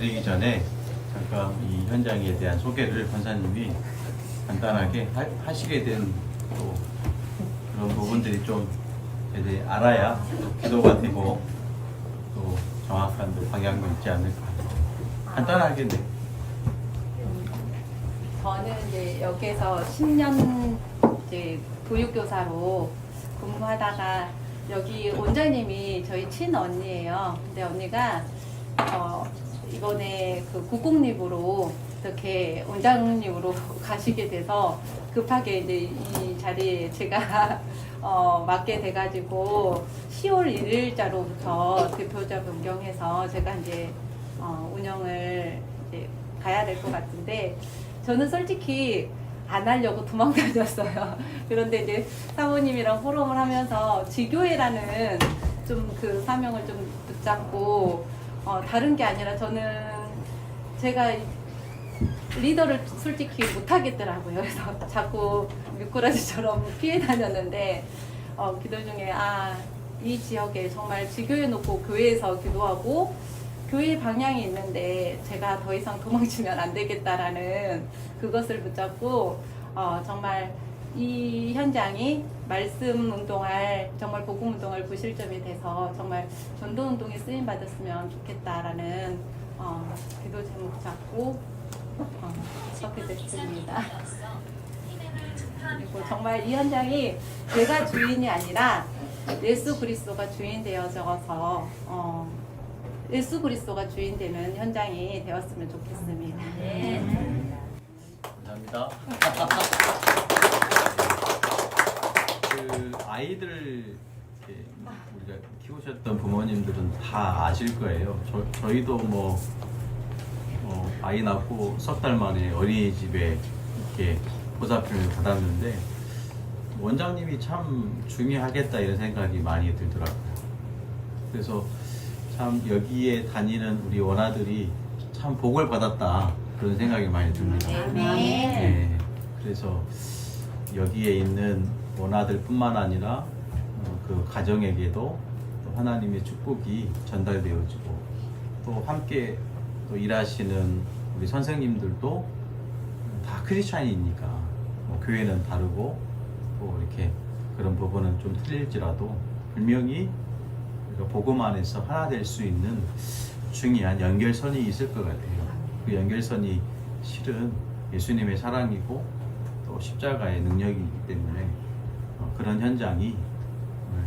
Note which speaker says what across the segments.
Speaker 1: 드리기 전에 잠깐 이 현장에 대한 소개를 권사님이 간단하게 하시게 된 또 그런 부분들이 좀 이제 알아야 기도가 되고 또 정확한 또 방향도 있지 않을까. 간단하게 네.
Speaker 2: 저는 이제 여기에서 10년 이제 교육교사로 근무하다가 여기 원장님이 저희 친언니예요. 근데 언니가 이번에 그 국공립으로 이렇게 원장님으로 가시게 돼서 급하게 이제 이 자리에 제가 맡게 돼가지고 10월 1일자로부터 대표자 변경해서 제가 이제 운영을 이제 가야 될 것 같은데 저는 솔직히 안 하려고 도망 다녔어요. 그런데 이제 사모님이랑 포럼을 하면서 지교회라는 좀 그 사명을 좀 붙잡고 다른 게 아니라 저는 제가 리더를 솔직히 못 하겠더라고요. 그래서 자꾸 미꾸라지처럼 피해 다녔는데 기도 중에 이 지역에 정말 지교회 놓고 교회에서 기도하고 교회 방향이 있는데 제가 더 이상 도망치면 안 되겠다라는 그것을 붙잡고 정말 이 현장이 말씀 운동할 정말 복음 운동할 부실점이 돼서 정말 전도 운동에 쓰임 받았으면 좋겠다라는 기도 제목 잡고 그렇게 됐습니다. 그리고 정말 이 현장이 제가 주인이 아니라 예수 그리스도가 주인 되어져서 예수 그리스도가 주인 되는 현장이 되었으면 좋겠습니다.
Speaker 1: 감사합니다. 그 아이들 우리가 키우셨던 부모님들은 다 아실 거예요. 저희도 아이 낳고 석 달 만에 어린이집에 이렇게 보살핌을 받았는데 원장님이 참 중요하겠다 이런 생각이 많이 들더라고요. 그래서 참 여기에 다니는 우리 원아들이 참 복을 받았다 그런 생각이 많이 듭니다. 네. 그래서 여기에 있는 원아들뿐만 아니라 그 가정에게도 또 하나님의 축복이 전달되어지고 또 함께 또 일하시는 우리 선생님들도 다 크리스찬이니까 교회는 다르고 또 이렇게 그런 부분은 좀 틀릴지라도 분명히 복음 안에서 하나 될 수 있는 중요한 연결선이 있을 것 같아요. 그 연결선이 실은 예수님의 사랑이고 또 십자가의 능력이기 때문에 그런 현장이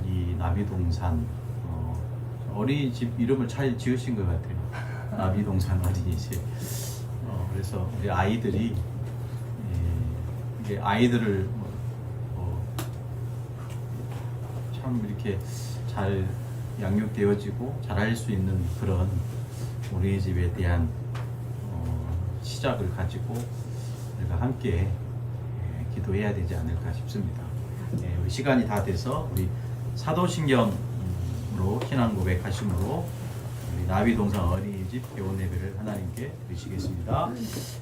Speaker 1: 이 나비동산 어린이집 이름을 잘 지으신 것 같아요. 나비동산 어린이집. 그래서 우리 아이들이 이게 아이들을 참 이렇게 잘 양육되어지고 잘할 수 있는 그런 어린이집에 대한 시작을 가지고 우리가 함께 기도해야 되지 않을까 싶습니다. 우리 시간이 다 돼서 우리 사도신경으로 신앙 고백하심으로 우리 나비동산 어린이집 개원 예배를 하나님께 드리시겠습니다.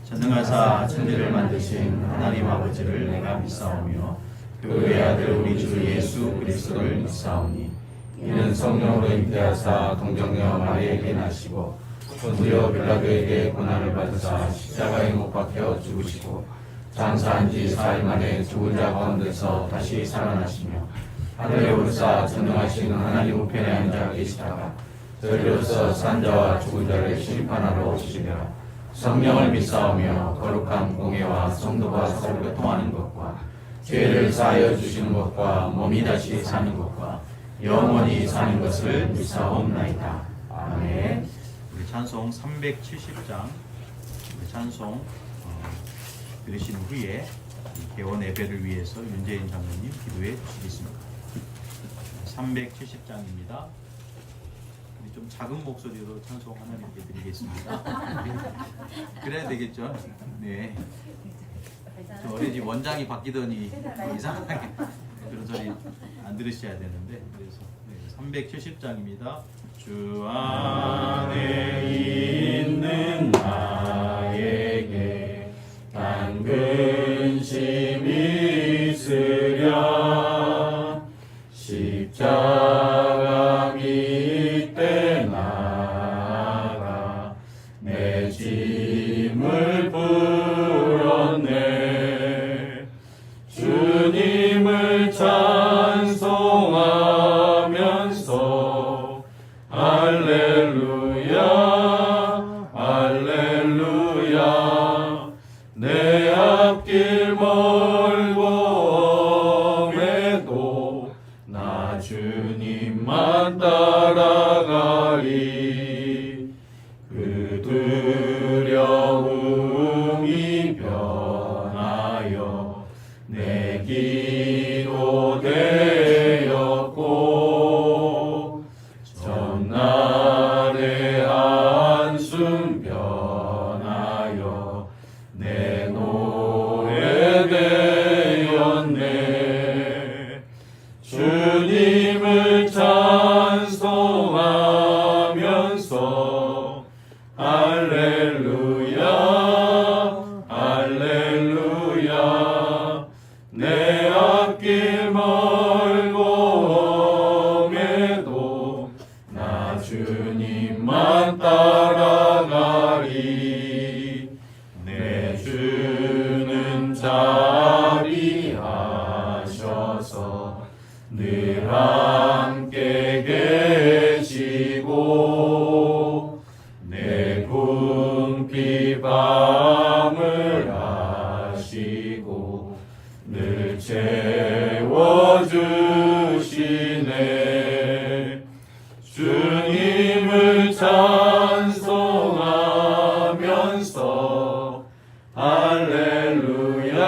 Speaker 1: 전능하사 천지를 만드신 하나님 아버지를 내가 믿사오며 그 외아들 우리 주 예수 그리스도를 믿사오니 이는 성령으로 잉태하사 동정녀 마리에게 나시고 본디오 빌라도에게 고난을 받으사 십자가에 못 박혀 죽으시고 장사한 지 4일 만에 죽은 자 가운데서 다시 살아나시며 하늘에 오르사 전능하신 하나님 우편에 앉아 계시다가 저리로서 산 자와 죽은 자를 심판하러 오시리라. 성령을 믿사오며 거룩한 공예와 성도가 서로 교통하는 것과 죄를 사하여 주시는 것과 몸이 다시 사는 것과 영원히 사는 것을 믿사옵나이다. 아멘. 우리 찬송 370장 우리 찬송 들으신 후에 개원 예배를 위해서 윤재인 장로님 기도해 주시겠습니다. 370장입니다. 좀 작은 목소리로 찬송 하나님께 드리겠습니다. 그래야 되겠죠? 네. 저 어린이집 원장이 바뀌더니 이상하게 그런 소리 안 들으셔야 되는데 그래서 370장입니다. 주 안에 있는 나에게 단 근심이 있으랴 십자가 밑에 나가 내 짐을 풀었네. 주님을 찬송하면서 할렐루야 할렐루야. 내 앞길 멀고 험해도 나 주님만 따라가리. 그 두려움이 변하여 내 기도 되었고 전날의 한숨 변하여 내 노래 되었네. 주님을 찬송하면서 할렐루야 할렐루야. 내 앞길 멀고 험해도 나 주님만 따라가리. 내 주는 자비하셔서 늘 함께 계시고 내 궁핍 밤을 아시고 늘 채워주시네. 주님을 찬송하면서 할렐루야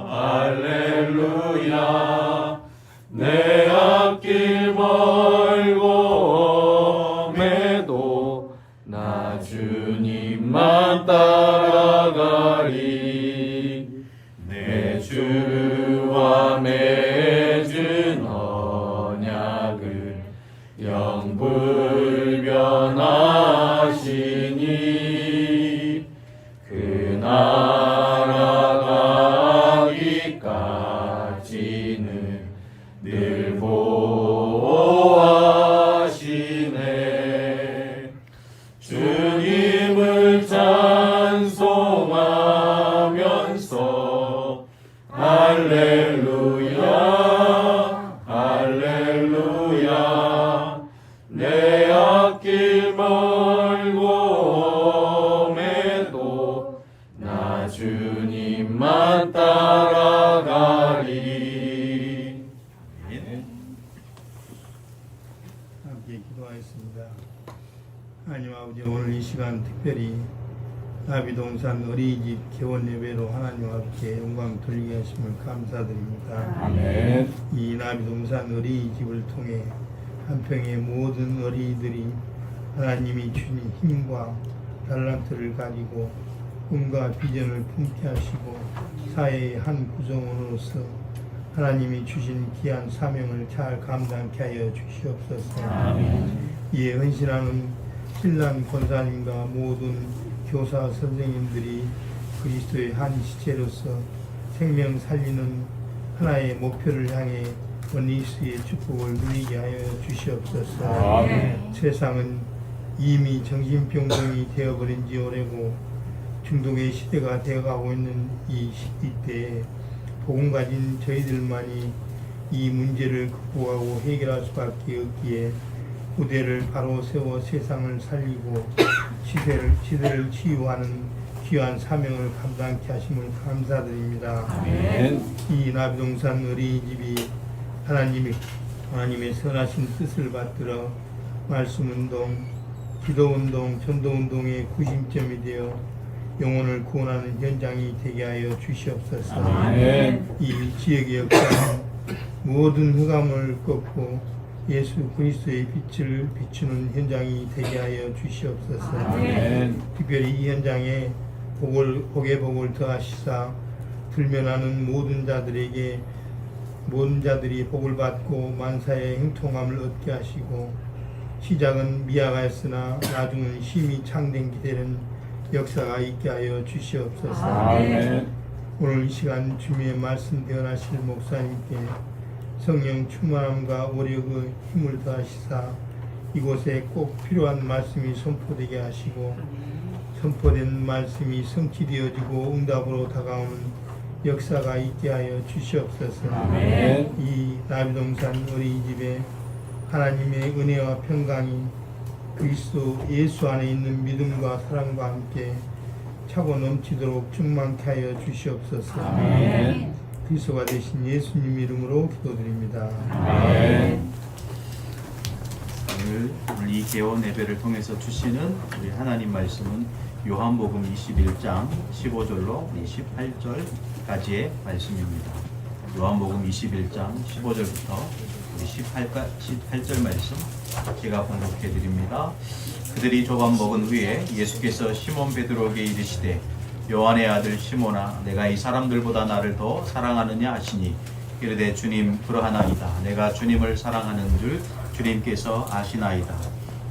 Speaker 1: 할렐루야. 내 앞길 멀고 험해도 나 주님만 따라가리. 내 주와 맺은 언약을 영불변하시니 그 나라 가기까지는 늘 보호하시네. 주님을 찬송하면서 할렐루야 할렐루야. 내 앞길 멀고 험해도 나 주님만 따라가리.
Speaker 3: 함께 기도하겠습니다. 하나님 아버지, 오늘 이 시간 특별히 나비동산 어린이집 개원 예배로 하나님 앞에 영광 돌리게 하심을 감사드립니다.
Speaker 1: 아멘.
Speaker 3: 이 나비동산 어린이집을 통해 한평의 모든 어린이들이 하나님이 주신 힘과 달란트를 가지고 꿈과 비전을 품게 하시고 사회의 한 구성원으로서 하나님이 주신 귀한 사명을 잘 감당케 하여 주시옵소서. 이에 헌신하는 신랑 권사님과 모든 교사 선생님들이 그리스도의 한 지체로서 생명 살리는 하나의 목표를 향해 원리스의 축복을 누리게 하여 주시옵소서.
Speaker 1: 아멘.
Speaker 3: 세상은 이미 정신병동이 되어버린 지 오래고 중독의 시대가 되어가고 있는 이 시대에 복음 가진 저희들만이 이 문제를 극복하고 해결할 수밖에 없기에 무대를 바로 세워 세상을 살리고 시대를 치유하는 귀한 사명을 감당케 하심을 감사드립니다.
Speaker 1: 아멘.
Speaker 3: 이 나비동산 어린이집이 하나님의 선하신 뜻을 받들어 말씀운동, 기도운동, 전도운동의 구심점이 되어 영혼을 구원하는 현장이 되게 하여 주시옵소서.
Speaker 1: 아멘.
Speaker 3: 이 지역의 역사는 모든 흑암을 꺾고 예수 그리스도의 빛을 비추는 현장이 되게 하여 주시옵소서.
Speaker 1: 아멘.
Speaker 3: 특별히 이 현장에 복의 복을 더하시사 들면하는 모든 자들이 복을 받고 만사의 형통함을 얻게 하시고 시작은 미약하였으나 나중은 심히 창den기 되는 역사가 있게 하여 주시옵소서.
Speaker 1: 아멘.
Speaker 3: 오늘 이 시간 주님의 말씀 대언하실 목사님께 성령 충만함과 오력의 힘을 더하시사 이곳에 꼭 필요한 말씀이 선포되게 하시고 선포된 말씀이 성취되어지고 응답으로 다가오는 역사가 있게 하여 주시옵소서.
Speaker 4: 아멘.
Speaker 3: 이 나비동산 어린이집에 하나님의 은혜와 평강이 그리스도 예수 안에 있는 믿음과 사랑과 함께 차고 넘치도록 충만케 하여 주시옵소서.
Speaker 4: 아멘.
Speaker 3: 그리스도가 되신 예수님 이름으로 기도드립니다.
Speaker 4: 아멘.
Speaker 1: 오늘 이 개원 예배를 통해서 주시는 우리 하나님 말씀은 요한복음 21장 15절로 18절까지의 말씀입니다. 요한복음 21장 15절부터 18절 말씀 제가 봉독해 드립니다. 그들이 조금 먹은 후에 예수께서 시몬 베드로에게 이르시되 요한의 아들 시몬아 내가 이 사람들보다 나를 더 사랑하느냐 하시니 이르되 주님 그러하나이다. 내가 주님을 사랑하는 줄 주님께서 아시나이다.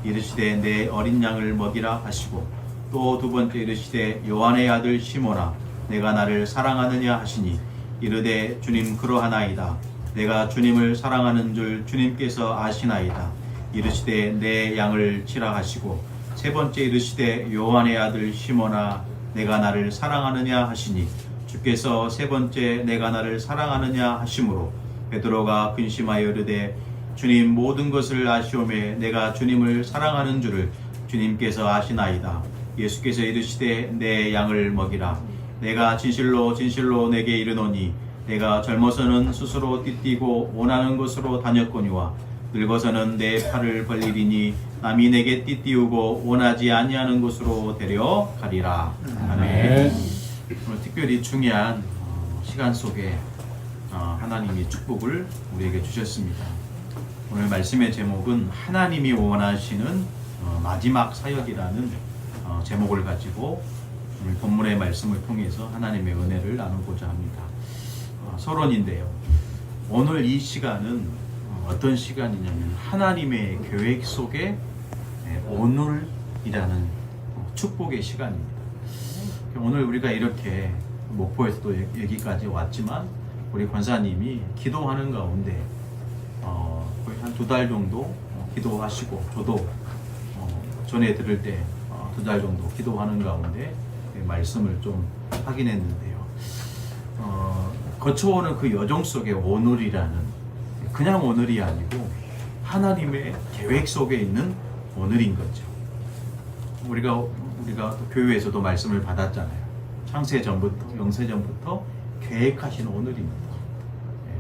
Speaker 1: 이르시되 내 어린 양을 먹이라 하시고 또 두 번째 이르시되 요한의 아들 시몬아 내가 나를 사랑하느냐 하시니 이르되 주님 그러하나이다. 내가 주님을 사랑하는 줄 주님께서 아시나이다. 이르시되 내 양을 치라 하시고 세 번째 이르시되 요한의 아들 시몬아 내가 나를 사랑하느냐 하시니 주께서 세 번째 내가 나를 사랑하느냐 하심으로 베드로가 근심하여 이르되 주님 모든 것을 아시오매 내가 주님을 사랑하는 줄을 주님께서 아시나이다. 예수께서 이르시되 내 양을 먹이라. 내가 진실로 진실로 내게 이르노니 내가 젊어서는 스스로 띠띠고 원하는 곳으로 다녔거니와 늙어서는 내 팔을 벌리리니 남이 내게 띠띠우고 원하지 아니하는 곳으로 데려가리라. 아멘. 오늘 특별히 중요한 시간 속에 하나님이 축복을 우리에게 주셨습니다. 오늘 말씀의 제목은 하나님이 원하시는 마지막 사역이라는 제목을 가지고 오늘 본문의 말씀을 통해서 하나님의 은혜를 나누고자 합니다. 서론인데요. 오늘 이 시간은 어떤 시간이냐면 하나님의 계획 속에 오늘이라는 축복의 시간입니다. 오늘 우리가 이렇게 목포에서도 여기까지 왔지만 우리 권사님이 기도하는 가운데 거의 한 2달 정도 기도하시고 저도 전에 들을 때 2달 정도 기도하는 가운데 말씀을 좀 확인했는데요. 거쳐오는 그 여정 속에 오늘이라는 그냥 오늘이 아니고 하나님의 계획 속에 있는 오늘인 거죠. 우리가 또 교회에서도 말씀을 받았잖아요. 창세 전부터 영세 전부터 계획하신 오늘입니다.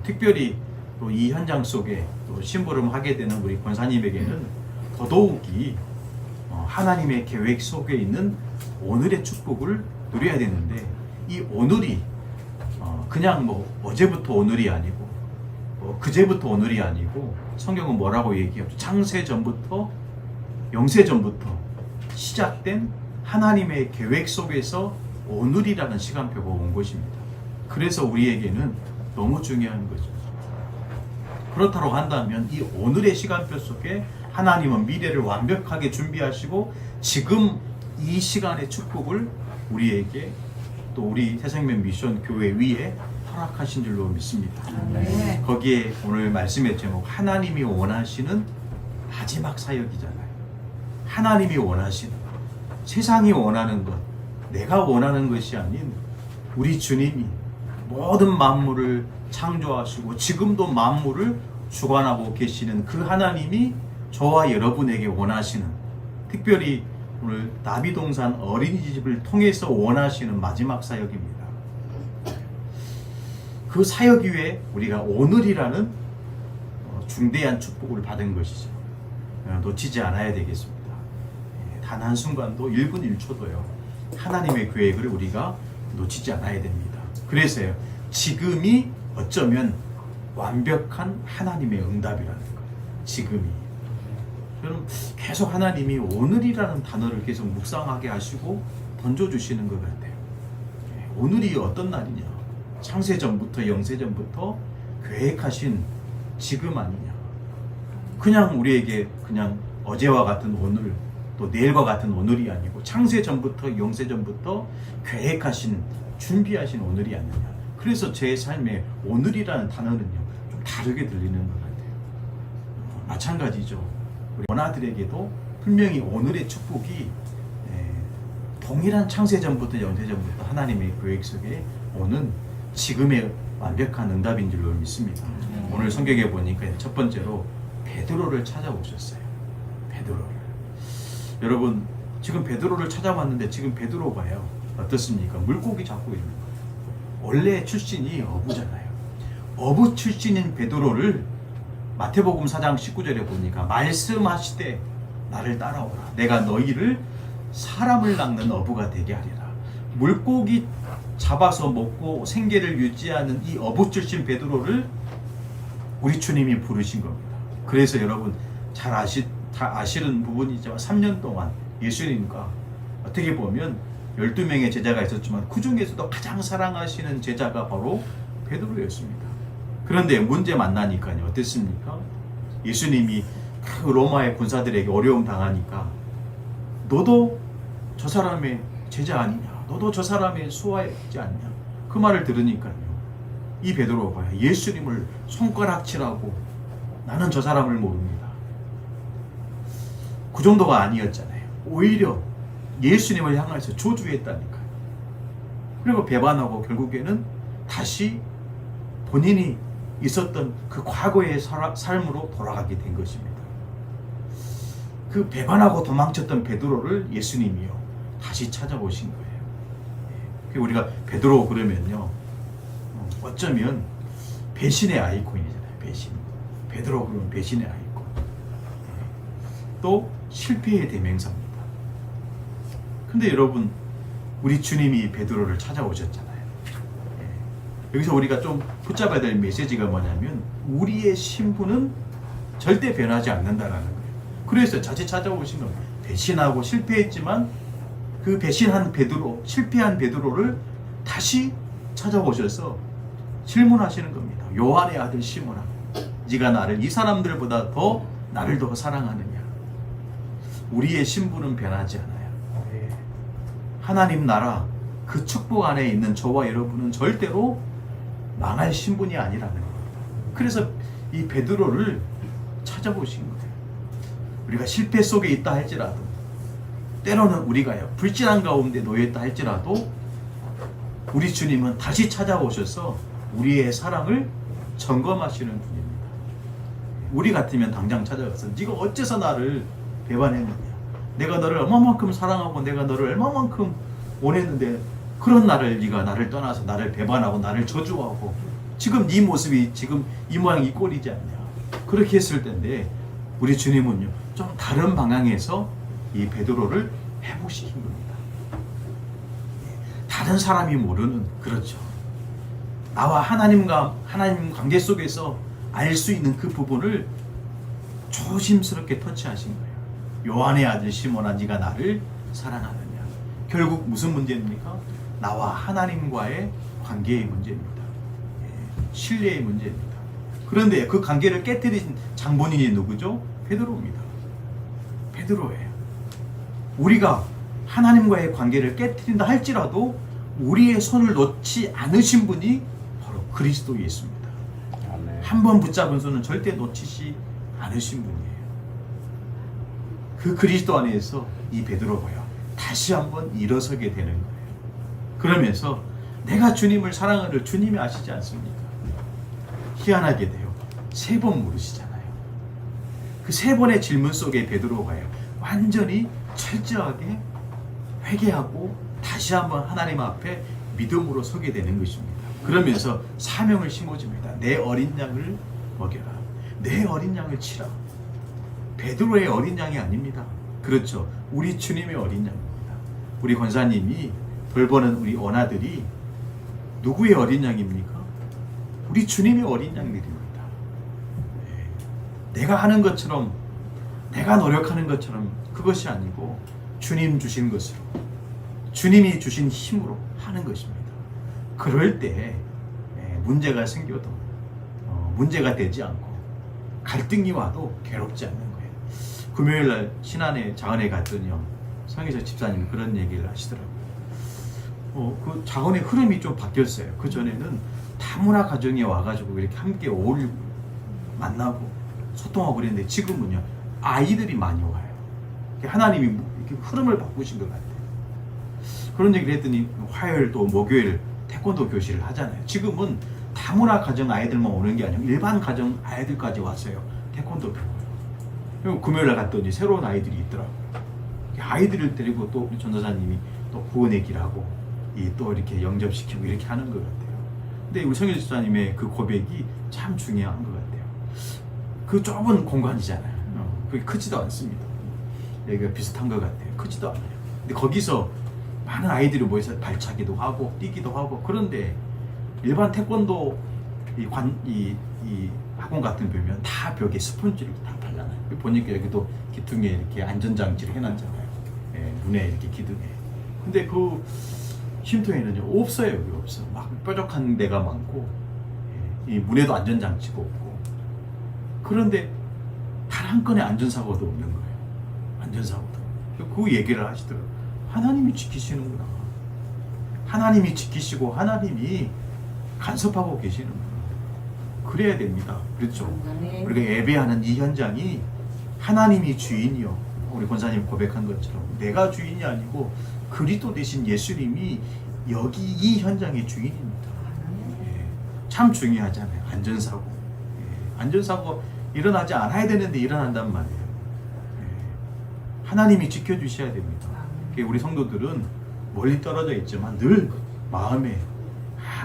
Speaker 1: 특별히 또 이 현장 속에 또 심부름하게 되는 우리 권사님에게는 더더욱이 하나님의 계획 속에 있는 오늘의 축복을 누려야 되는데 이 오늘이 그냥 뭐 어제부터 오늘이 아니고 그제부터 오늘이 아니고 성경은 뭐라고 얘기하죠? 창세 전부터 영세 전부터 시작된 하나님의 계획 속에서 오늘이라는 시간표가 온 것입니다. 그래서 우리에게는 너무 중요한 거죠. 그렇다고 한다면 이 오늘의 시간표 속에 하나님은 미래를 완벽하게 준비하시고 지금 이 시간의 축복을 우리에게 또 우리 새생명 미션 교회 위에 허락하신 줄로 믿습니다.
Speaker 2: 네.
Speaker 1: 거기에 오늘 말씀의 제목 하나님이 원하시는 마지막 사역이잖아요. 하나님이 원하시는 세상이 원하는 것 내가 원하는 것이 아닌 우리 주님이 모든 만물을 창조하시고 지금도 만물을 주관하고 계시는 그 하나님이 저와 여러분에게 원하시는 특별히 오늘 나비동산 어린이집을 통해서 원하시는 마지막 사역입니다. 그 사역 위에 우리가 오늘이라는 중대한 축복을 받은 것이죠. 놓치지 않아야 되겠습니다. 단 한순간도 1분 1초도요. 하나님의 계획을 우리가 놓치지 않아야 됩니다. 그래서요. 지금이 어쩌면 완벽한 하나님의 응답이라는 거예요. 지금이. 저는 계속 하나님이 오늘이라는 단어를 계속 묵상하게 하시고 던져주시는 것 같아요. 오늘이 어떤 날이냐? 창세 전부터 영세 전부터 계획하신 지금 아니냐? 그냥 우리에게 그냥 어제와 같은 오늘 또 내일과 같은 오늘이 아니고 창세 전부터 영세 전부터 계획하신 준비하신 오늘이 아니냐? 그래서 제 삶에 오늘이라는 단어는요 좀 다르게 들리는 것 같아요. 마찬가지죠. 우리 원아들에게도 분명히 오늘의 축복이 동일한 창세전부터 영세전부터 하나님의 계획 속에 오는 지금의 완벽한 응답인 줄로 믿습니다. 오늘 성경에 보니까 첫 번째로 베드로를 찾아오셨어요. 베드로를. 여러분 지금 베드로를 찾아왔는데 지금 베드로가요 어떻습니까? 물고기 잡고 있는 거예요. 원래 출신이 어부잖아요. 어부 출신인 베드로를 마태복음 4장 19절에 보니까 말씀하시되 나를 따라오라. 내가 너희를 사람을 낚는 어부가 되게 하리라. 물고기 잡아서 먹고 생계를 유지하는 이 어부 출신 베드로를 우리 주님이 부르신 겁니다. 그래서 여러분 잘 아시는 부분이지만 3년 동안 예수님과 어떻게 보면 12명의 제자가 있었지만 그 중에서도 가장 사랑하시는 제자가 바로 베드로였습니다. 그런데 문제 만나니까요 어땠습니까? 예수님이 그 로마의 군사들에게 어려움 당하니까 너도 저 사람의 제자 아니냐, 너도 저 사람의 수하였지 않냐, 그 말을 들으니까요 이 베드로가 예수님을 손가락질하고 나는 저 사람을 모릅니다. 그 정도가 아니었잖아요. 오히려 예수님을 향해서 저주했다니까요. 그리고 배반하고 결국에는 다시 본인이 있었던 그 과거의 삶으로 돌아가게 된 것입니다. 그 배반하고 도망쳤던 베드로를 예수님이요 다시 찾아오신 거예요. 우리가 베드로 그러면요 어쩌면 배신의 아이콘이잖아요. 배신. 베드로 그러면 배신의 아이콘. 또 실패의 대명사입니다. 근데 여러분 우리 주님이 베드로를 찾아오셨잖아요. 여기서 우리가 좀 붙잡아야 될 메시지가 뭐냐면 우리의 신분은 절대 변하지 않는다라는 거예요. 그래서 자칫 찾아오신 겁니다. 배신하고 실패했지만 그 배신한 베드로, 실패한 베드로를 다시 찾아오셔서 질문하시는 겁니다. 요한의 아들 시몬아, 네가 나를 이 사람들보다 더 나를 더 사랑하느냐? 우리의 신분은 변하지 않아요. 하나님 나라 그 축복 안에 있는 저와 여러분은 절대로 망할 신분이 아니라는 겁니다. 그래서 이 베드로를 찾아보신 거예요. 우리가 실패 속에 있다 할지라도 때로는 우리가요 불진한 가운데 놓여있다 할지라도 우리 주님은 다시 찾아오셔서 우리의 사랑을 점검하시는 분입니다. 우리 같으면 당장 찾아가서 네가 어째서 나를 배반했느냐, 내가 너를 얼마만큼 사랑하고 내가 너를 얼마만큼 원했는데 그런 네가 나를 떠나서 나를 배반하고 나를 저주하고 지금 네 모습이 지금 이 모양 이 꼴이지 않냐, 그렇게 했을 텐데 우리 주님은요 좀 다른 방향에서 이 베드로를 회복시킨 겁니다. 다른 사람이 모르는, 그렇죠, 나와 하나님 관계 속에서 알 수 있는 그 부분을 조심스럽게 터치하신 거예요. 요한의 아들 시몬아, 네가 나를 사랑하느냐. 결국 무슨 문제입니까? 나와 하나님과의 관계의 문제입니다. 신뢰의 문제입니다. 그런데 그 관계를 깨뜨린 장본인이 누구죠? 베드로입니다. 베드로예요. 우리가 하나님과의 관계를 깨뜨린다 할지라도 우리의 손을 놓지 않으신 분이 바로 그리스도 예수입니다. 한 번 붙잡은 손은 절대 놓치지 않으신 분이에요. 그 그리스도 안에서 이 베드로가요 다시 한번 일어서게 되는 거예요. 그러면서 내가 주님을 사랑하는 주님이 아시지 않습니까? 희한하게도요 3번 물으시잖아요. 그 3번의 질문 속에 베드로가요 완전히 철저하게 회개하고 다시 한번 하나님 앞에 믿음으로 서게 되는 것입니다. 그러면서 사명을 심어줍니다. 내 어린 양을 먹여라. 내 어린 양을 치라. 베드로의 어린 양이 아닙니다. 그렇죠, 우리 주님의 어린 양입니다. 우리 권사님이 돌보는 우리 원아들이 누구의 어린 양입니까? 우리 주님의 어린 양들입니다. 내가 하는 것처럼, 내가 노력하는 것처럼 그것이 아니고 주님 주신 것으로, 주님이 주신 힘으로 하는 것입니다. 그럴 때 문제가 생겨도 문제가 되지 않고 갈등이 와도 괴롭지 않는 거예요. 금요일날 신안에 장안에 갔더니요 성희석 집사님이 그런 얘기를 하시더라고요. 그 장안의 흐름이 좀 바뀌었어요. 그 전에는 다문화 가정에 와가지고 이렇게 함께 어울리고 만나고 소통하고 그랬는데 지금은요 아이들이 많이 와요. 하나님이 이렇게 흐름을 바꾸신 것 같아요. 그런 얘기를 했더니 화요일 또 목요일 태권도 교실을 하잖아요. 지금은 다문화 가정 아이들만 오는 게 아니고 일반 가정 아이들까지 왔어요. 태권도 배워요. 그리고 금요일에 갔더니 새로운 아이들이 있더라고요. 아이들을 데리고 또 우리 전도사님이 또 구원 얘기를 하고 또 이렇게 영접시키고 이렇게 하는 것 같아요. 근데 우리 성일 집사님의 그 고백이 참 중요한 것 같아요. 그 좁은 공간이잖아요. 그게 크지도 않습니다. 여기가 비슷한 것 같아요. 크지도 않아요. 근데 거기서 많은 아이들이 모여서 발차기도 하고 뛰기도 하고, 그런데 일반 태권도 이 학원 같은 데 보면 다 벽에 스펀지를 다 발라놔요. 보니까 여기도 기둥에 이렇게 안전장치를 해놨잖아요. 예, 문에 이렇게 기둥에. 근데 그 쉼터에는요 없어요. 여기 없어. 막 뾰족한 데가 많고, 이 문에도 안전장치가 없고. 그런데 단 한 건의 안전사고도 없는 거예요. 안전사고도. 그 얘기를 하시더라고요. 하나님이 지키시는구나. 하나님이 지키시고 하나님이 간섭하고 계시는구나. 그래야 됩니다. 그렇죠? 우리가 예배하는 이 현장이 하나님이 주인이요. 우리 권사님 고백한 것처럼 내가 주인이 아니고 그리스도 대신 예수님이 여기 이 현장의 주인입니다. 예, 참 중요하잖아요. 안전사고. 예, 안전사고 일어나지 않아야 되는데 일어난단 말이에요. 예, 하나님이 지켜주셔야 됩니다. 우리 성도들은 멀리 떨어져 있지만 늘 마음에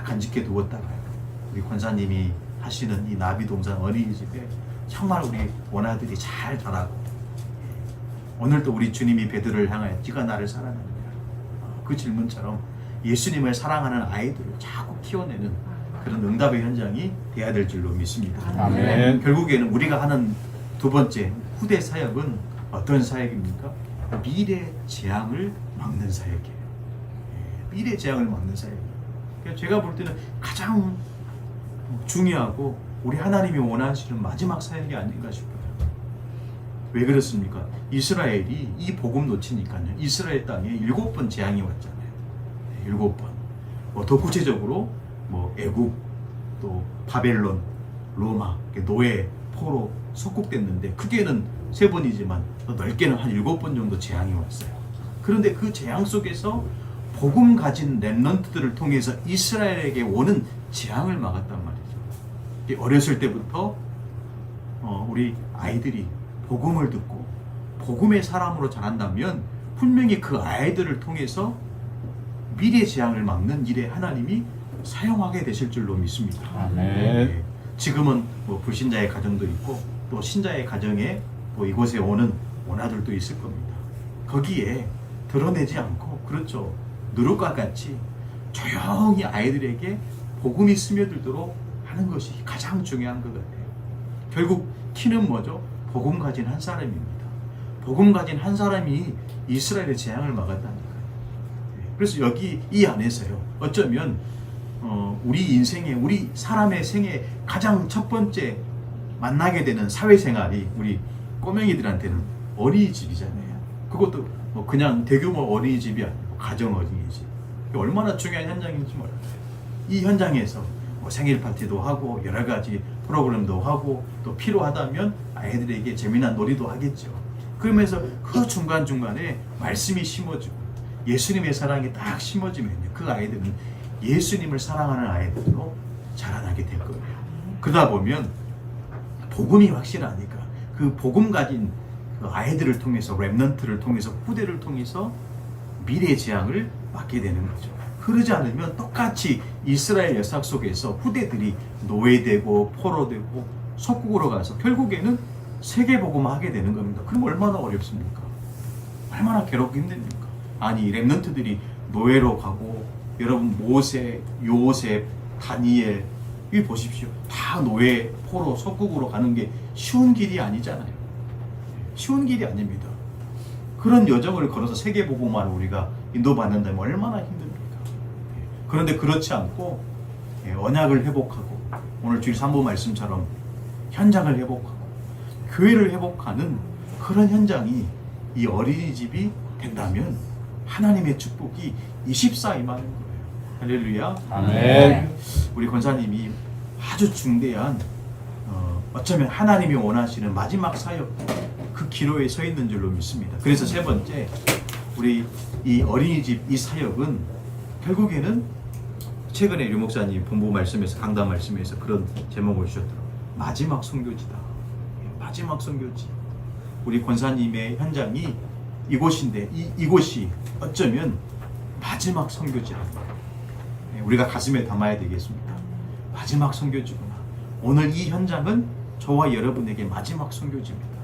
Speaker 1: 간직해 두었다가요. 우리 권사님이 하시는 이 나비동산 어린이집에 정말 우리 원아들이 잘 자라고, 오늘도 우리 주님이 베드로를 향하여 네가 나를 사랑하느냐, 그 질문처럼 예수님을 사랑하는 아이들을 자꾸 키워내는 그런 응답의 현장이 돼야 될 줄로 믿습니다.
Speaker 4: 아멘.
Speaker 1: 결국에는 우리가 하는 두 번째 후대 사역은 어떤 사역입니까? 미래 재앙을 막는 사역이에요. 미래 재앙을 막는 사역이에요. 그러니까 제가 볼 때는 가장 중요하고 우리 하나님이 원하시는 마지막 사역이 아닌가 싶어요. 왜 그렇습니까? 이스라엘이 이 복음 놓치니까요. 이스라엘 땅에 7번 재앙이 왔잖아요. 7번. 더 구체적으로 애국, 또 바벨론, 로마, 노예, 포로 속국됐는데 크게는 3번이지만 더 넓게는 한 7번 정도 재앙이 왔어요. 그런데 그 재앙 속에서 복음 가진 렘넌트들을 통해서 이스라엘에게 오는 재앙을 막았단 말이죠. 어렸을 때부터 우리 아이들이 복음을 듣고 복음의 사람으로 자란다면 분명히 그 아이들을 통해서 미래 재앙을 막는 일에 하나님이 사용하게 되실 줄로 믿습니다.
Speaker 4: 아멘.
Speaker 1: 지금은 불신자의 가정도 있고 또 신자의 가정에 또 이곳에 오는 원아들도 있을 겁니다. 거기에 드러내지 않고, 그렇죠, 누룩과 같이 조용히 아이들에게 복음이 스며들도록 하는 것이 가장 중요한 것 같아요. 결국 키는 뭐죠? 복음 가진 한 사람입니다. 복음 가진 한 사람이 이스라엘의 재앙을 막았다니까요. 그래서 여기 이 안에서요, 어쩌면 우리 인생에, 우리 사람의 생에 가장 첫 번째 만나게 되는 사회생활이 우리 꼬맹이들한테는 어린이집이잖아요. 그것도 그냥 대규모 어린이집이 아니고 가정 어린이집. 얼마나 중요한 현장인지 몰라요. 이 현장에서 생일 파티도 하고 여러 가지 프로그램도 하고 또 필요하다면 아이들에게 재미난 놀이도 하겠죠. 그러면서 그 중간중간에 말씀이 심어지고 예수님의 사랑이 딱 심어지면 그 아이들은 예수님을 사랑하는 아이들로 자라나게 될 거예요. 그러다 보면 복음이 확실하니까 그 복음 가진 그 아이들을 통해서, 렘넌트를 통해서, 후대를 통해서 미래의 재앙을 막게 되는 거죠. 그러지 않으면 똑같이 이스라엘 역사 속에서 후대들이 노예되고 포로되고 속국으로 가서 결국에는 세계복음을 하게 되는 겁니다. 그럼 얼마나 어렵습니까? 얼마나 괴롭고 힘듭니까? 아니, 렘넌트들이 노예로 가고, 여러분 모세, 요셉, 다니엘 이 보십시오. 다 노예, 포로, 속국으로 가는 게 쉬운 길이 아니잖아요. 쉬운 길이 아닙니다. 그런 여정을 걸어서 세계복음화를 우리가 인도받는다면 얼마나 힘듭니까? 그런데 그렇지 않고 언약을 회복하고 오늘 주일 3부 말씀처럼 현장을 회복하고 교회를 회복하는 그런 현장이 이 어린이집이 된다면 하나님의 축복이 24 임하는 거예요. 할렐루야.
Speaker 4: 아멘.
Speaker 1: 우리 권사님이 아주 중대한 어쩌면 하나님이 원하시는 마지막 사역, 그 기로에 서 있는 줄로 믿습니다. 그래서 세 번째, 우리 이 어린이집 이 사역은 결국에는 최근에 류 목사님 본부 말씀에서 강단 말씀에서 그런 제목을 주셨더라고요. 마지막 선교지다. 마지막 선교지. 우리 권사님의 현장이 이곳인데 이곳이 어쩌면 마지막 선교지랍니다. 우리가 가슴에 담아야 되겠습니다. 마지막 선교지구나. 오늘 이 현장은 저와 여러분에게 마지막 선교지입니다.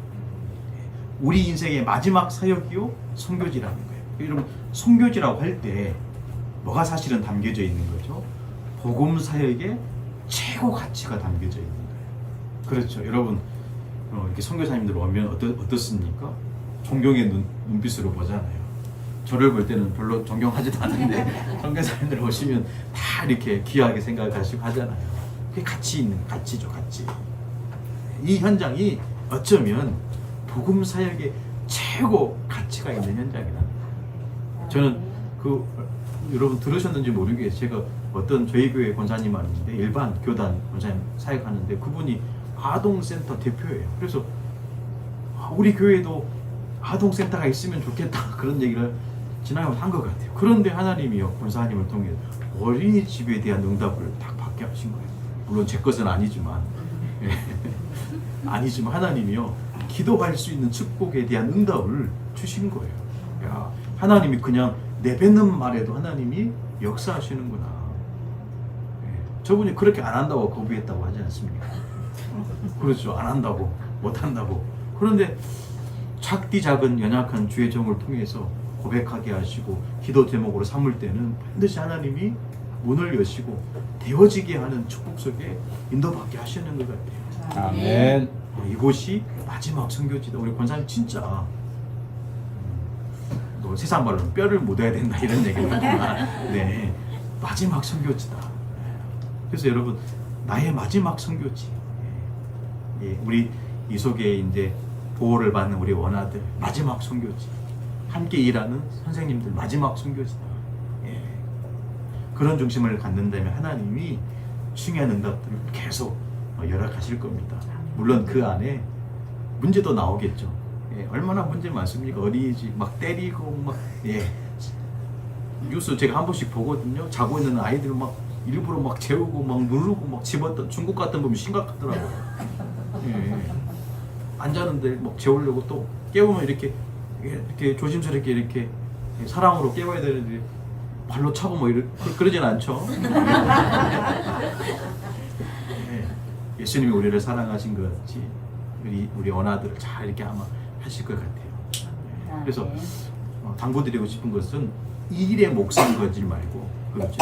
Speaker 1: 우리 인생의 마지막 사역이요 선교지라는 거예요. 여러분, 선교지라고 할 때 뭐가 사실은 담겨져 있는 거죠? 복음 사역의 최고 가치가 담겨져 있는 거예요. 그렇죠. 여러분, 이렇게 선교사님들 오면 어떻습니까? 존경의 눈빛으로 보잖아요. 저를 볼 때는 별로 존경하지도 않는데 선교사님들 오시면 다 이렇게 귀하게 생각하시고 하잖아요. 그게 가치 있는 가치죠, 가치. 이 현장이 어쩌면 복음 사역의 최고 가치가 있는 현장이다. 저는 여러분 들으셨는지 모르겠어요. 제가 어떤 저희 교회 권사님 아닌데 일반 교단 권사님 사역하는데 그분이 아동센터 대표예요. 그래서 우리 교회도 아동센터가 있으면 좋겠다 그런 얘기를 지난해 한 것 같아요. 그런데 하나님이요 권사님을 통해 어린이집에 대한 응답을 딱 받게 하신 거예요. 물론 제 것은 아니지만 아니지만 하나님이요 기도할 수 있는 축복에 대한 응답을 주신 거예요. 야, 하나님이 그냥 내뱉는 말에도 하나님이 역사하시는구나. 저분이 그렇게 안 한다고 거부했다고 하지 않습니까? 그렇죠. 안 한다고, 못 한다고. 그런데 작디 작은 연약한 주의 종을 통해서 고백하게 하시고 기도 제목으로 삼을 때는 반드시 하나님이 문을 여시고 되어지게 하는 축복 속에 인도받게 하시는 것 같아요.
Speaker 4: 아멘.
Speaker 1: 이곳이 마지막 선교지다. 우리 권사님 진짜 세상 말로는 뼈를 묻어야 된다 이런 얘기를 하지만 네, 마지막 선교지다. 그래서 여러분 나의 마지막 선교지. 우리 이 속에 이제 보호를 받는 우리 원아들 마지막 선교지. 함께 일하는 선생님들 마지막 선교지다. 그런 중심을 갖는다면 하나님이 중요한 응답들을 계속 열어가실 겁니다. 물론 그 안에 문제도 나오겠죠. 얼마나 문제 많습니까? 어린이집 막 때리고 막 뉴스 제가 한 번씩 보거든요. 자고 있는 아이들 막 일부러 막 재우고 막 누르고 막 집었던 중국 같은 보면 심각하더라고요. 안 자는데 막 재우려고 또 깨우면 이렇게 조심스럽게 이렇게 사랑으로 깨워야 되는데 발로 차고 뭐 그러진 않죠. 예수님이 우리를 사랑하신 것 같이 우리 원아들을 잘 이렇게 아마 하실 것 같아요. 그래서 당부드리고 싶은 것은 이 일에 목숨 걸지 말고 그렇죠.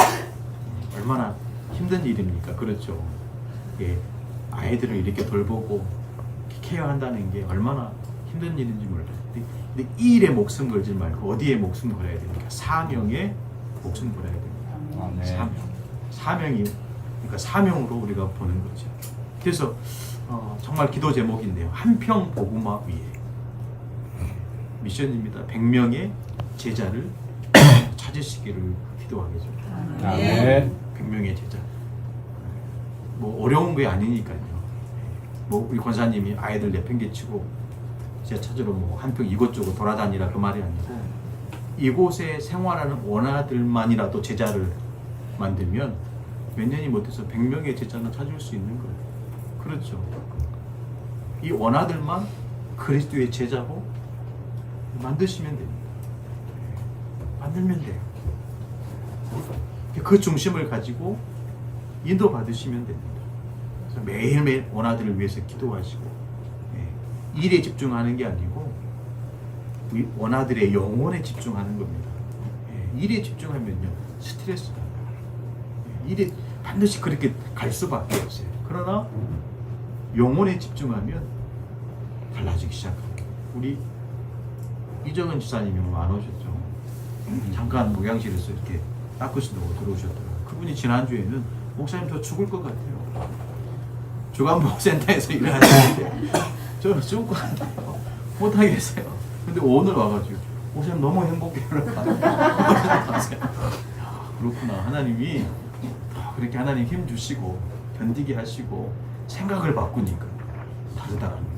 Speaker 1: 얼마나 힘든 일입니까? 그렇죠. 아이들을 이렇게 돌보고 케어한다는 게 얼마나 힘든 일인지 몰라요. 근데 이 일에 목숨 걸지 말고 어디에 목숨 걸어야 됩니까? 사명에 목숨 걸어야 됩니다. 사명이 그러니까 사명으로 우리가 보는 거죠. 그래서 정말 기도 제목인데요. 한평 복음화 위에 미션입니다. 100명의 제자를 찾으시기를 기도하겠죠.
Speaker 4: 아멘.
Speaker 1: 100명의 제자. 뭐 어려운 게 아니니까요. 뭐 우리 권사님이 아이들 내팽개치고 제가 찾으러 뭐 한평 이곳저곳 돌아다니라 그 말이 아니고 이곳에 생활하는 원아들만이라도 제자를 만들면 몇 년이 못해서 100명의 제자는 찾을 수 있는 거예요. 그렇죠. 이 원아들만 그리스도의 제자고 만드시면 됩니다. 만들면 돼요. 그 중심을 가지고 인도받으시면 됩니다. 그래서 매일매일 원아들을 위해서 기도하시고 일에 집중하는 게 아니고 우리 원아들의 영혼에 집중하는 겁니다. 일에 집중하면요 스트레스가 나요. 일에 반드시 그렇게 갈 수밖에 없어요. 그러나 영혼에 집중하면 달라지기 시작합니다. 우리 이정은 지사님이 안 오셨죠? 잠깐 목양실에서 이렇게 닦으신다고 들어오셨더라고요. 그분이 지난주에는 목사님 저 죽을 것 같아요. 주간복센터에서 일을 하시는데 저 죽을 것 같아요. 못하겠어요. 근데 오늘 와가지고 목사님 너무 행복해요. 그렇구나. 하나님이 그렇게 하나님 힘 주시고 견디게 하시고 생각을 바꾸니까 다르다는 거예요.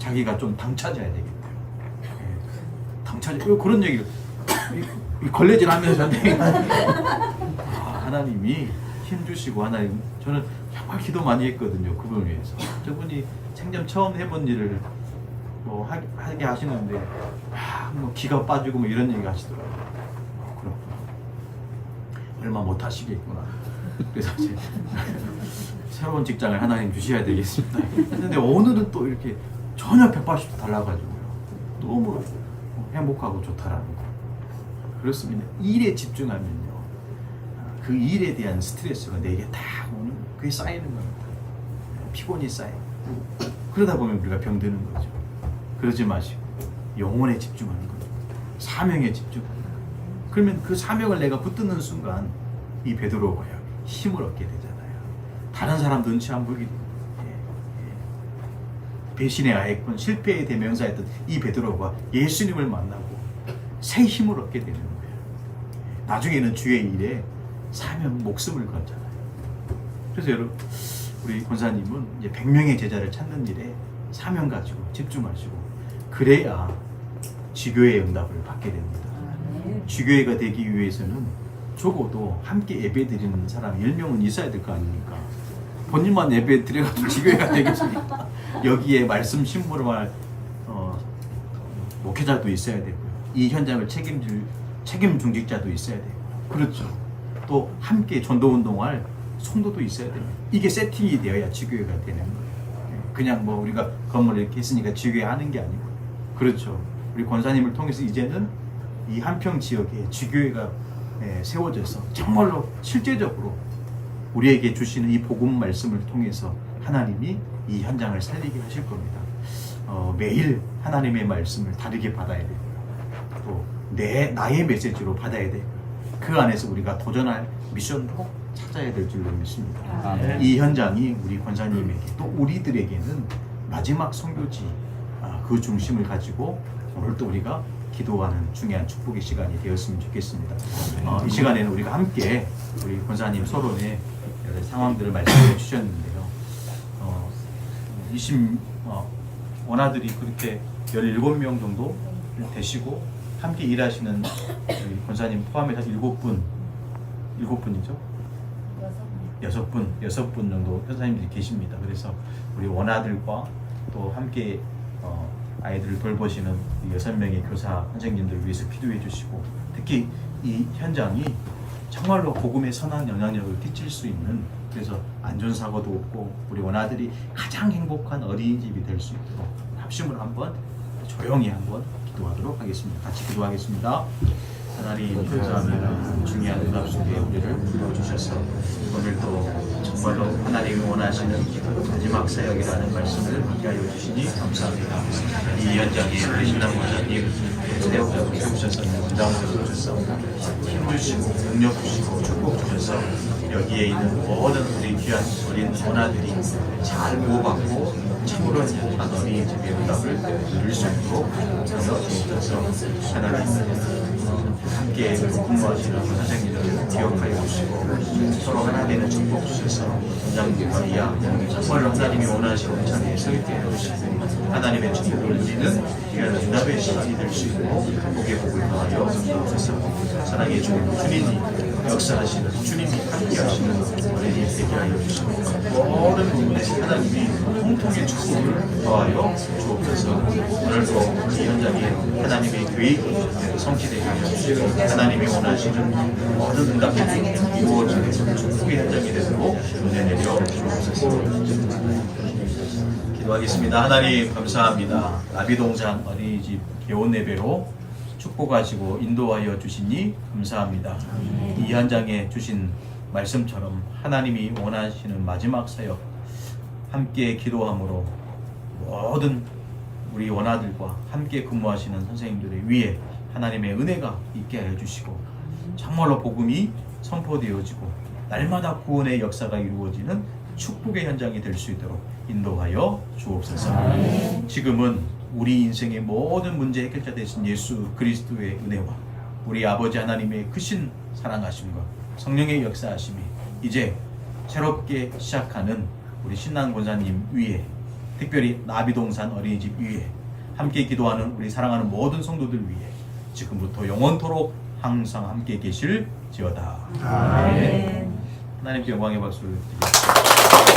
Speaker 1: 자기가 좀 당차져야 되겠대요. 당차져 그런 얘기를 걸레질 하면서 하나님이 힘 주시고 하나님 저는 정말 기도 많이 했거든요. 그분을 위해서. 저분이 생전 처음 해본 일을 뭐 하게 하시는데 뭐 기가 빠지고 뭐 이런 얘기 하시더라고요. 그렇구나. 얼마 못 하시겠구나. 그래서 이제 새로운 직장을 하나님 주셔야 되겠습니다. 근데 오늘은 또 이렇게 전혀 180도 달라가지고요. 너무 행복하고 좋다라는 거. 그렇습니다. 일에 집중하면요. 그 일에 대한 스트레스가 내게 다 오는 그게 쌓이는 겁니다. 피곤이 쌓이고 그러다 보면 우리가 병드는 거죠. 그러지 마시고 영혼에 집중하는 겁니다. 사명에 집중하는 거예요. 그러면 그 사명을 내가 붙드는 순간 이 베드로가요 힘을 얻게 되잖아요. 다른 사람 눈치 안 보기 배신의 아이콘 실패의 대명사였던 이 베드로가 예수님을 만나고 새 힘을 얻게 되는 거예요. 나중에는 주의 일에 사명 목숨을 걸잖아요. 그래서 여러분 우리 권사님은 이제 100명의 제자를 찾는 일에 사명 가지고 집중하시고 그래야 지교의 응답을 받게 됩니다. 지교회가 되기 위해서는 적어도 함께 예배 드리는 사람 10명은 있어야 될 거 아닙니까? 본인만 예배 드려가지고 지교회가 되겠습니까? 여기에 말씀 신부로만 목회자도 있어야 되고요. 이 현장을 책임 중직자도 있어야 되고요. 그렇죠. 또 함께 전도운동할 성도도 있어야 됩니다. 이게 세팅이 되어야 지교회가 되는 거예요. 그냥 뭐 우리가 건물을 이렇게 했으니까 지교회 하는 게 아니고 그렇죠. 우리 권사님을 통해서 이제는 이 한평 지역에 지교회가 세워져서 정말로 실제적으로 우리에게 주시는 이 복음 말씀을 통해서 하나님이 이 현장을 살리게 하실 겁니다. 매일 하나님의 말씀을 다르게 받아야 되고요. 또 나의 메시지로 받아야 되고요. 그 안에서 우리가 도전할 미션도 찾아야 될 줄로 믿습니다. 이 현장이 우리 권사님에게 또 우리들에게는 마지막 선교지 그 중심을 가지고 오늘 또 우리가 기도하는 중요한 축복의 시간이 되었으면 좋겠습니다. 이 시간에는 우리가 함께 우리 권사님 서론의 여러 상황들을 말씀해 주셨는데요. 원아들이 그렇게 17명 정도 되시고 함께 일하시는 우리 권사님 포함해서 7분이죠? 6분 정도 권사님들이 계십니다. 그래서 우리 원아들과 또 함께 아이들을 돌보시는 6명의 교사 선생님들을 위해서 기도해 주시고 특히 이 현장이 정말로 복음의 선한 영향력을 끼칠 수 있는 그래서 안전사고도 없고 우리 원아들이 가장 행복한 어린이집이 될 수 있도록 합심을 한번 조용히 한번 기도하도록 하겠습니다. 같이 기도하겠습니다. 하나님 감사합니다. 중요한 응답 속에 우리를 불러주셔서 오늘도 정말로 하나님이 원하시는 마지막 사역이라는 말씀을 함께하여 주시니 감사합니다. 이 현장에 우리 신랑 원장님 세우셔서 원장으로 주셔서 힘 주시고 능력 주시고 축복 주셔서 여기에 있는 모든 우리 귀한 어린 원아들이 잘 보호받고 참으로 행복한 어린이집의 응답을 누릴 수 있도록 도와주셔서 하나님 함께 근무하시는 선생님들을 기억하여 주시고 서로 하나 되는 축복 주셔서 원장님과 이하 정말로 하나님이 원하시는 자리에 서 있게 해주시고 하나님의 축복을 누리는 귀한 응답의 시간이 될 수 있고 복의 복을 더하여 주셔서 사랑의 주님이 역사하시는 주님이 함께하시는 어린이 되게 하여 주시고 모든 부분에서 하나님이 공통의 축복을 더하여 주옵소서. 오늘도 이 현장에 하나님의 계획이 성취되게 하여 주시고 하나님이 원하시는 모든 응답들이 이루어지는 축복의 현장이 되도록 은혜 내려 주옵소서. 기도하겠습니다. 하나님 감사합니다. 나비동산 어린이집 개원 예배로 축복하시고 인도하여 주시니 감사합니다. 이 현장에 주신 말씀처럼 하나님이 원하시는 마지막 사역 함께 기도함으로 모든 우리 원아들과 함께 근무하시는 선생님들의 위에 하나님의 은혜가 있게 하여 주시고 정말로 복음이 선포되어지고 날마다 구원의 역사가 이루어지는 축복의 현장이 될 수 있도록 인도하여 주옵소서. 지금은 우리 인생의 모든 문제 해결자 되신 예수 그리스도의 은혜와 우리 아버지 하나님의 크신 사랑하심과 성령의 역사하심이 이제 새롭게 시작하는 우리 신랑 권사님 위에 특별히 나비동산 어린이집 위에 함께 기도하는 우리 사랑하는 모든 성도들 위해 지금부터 영원토록 항상 함께 계실지어다.
Speaker 3: 아멘.
Speaker 1: 하나님께 영광의 박수를 드립니다.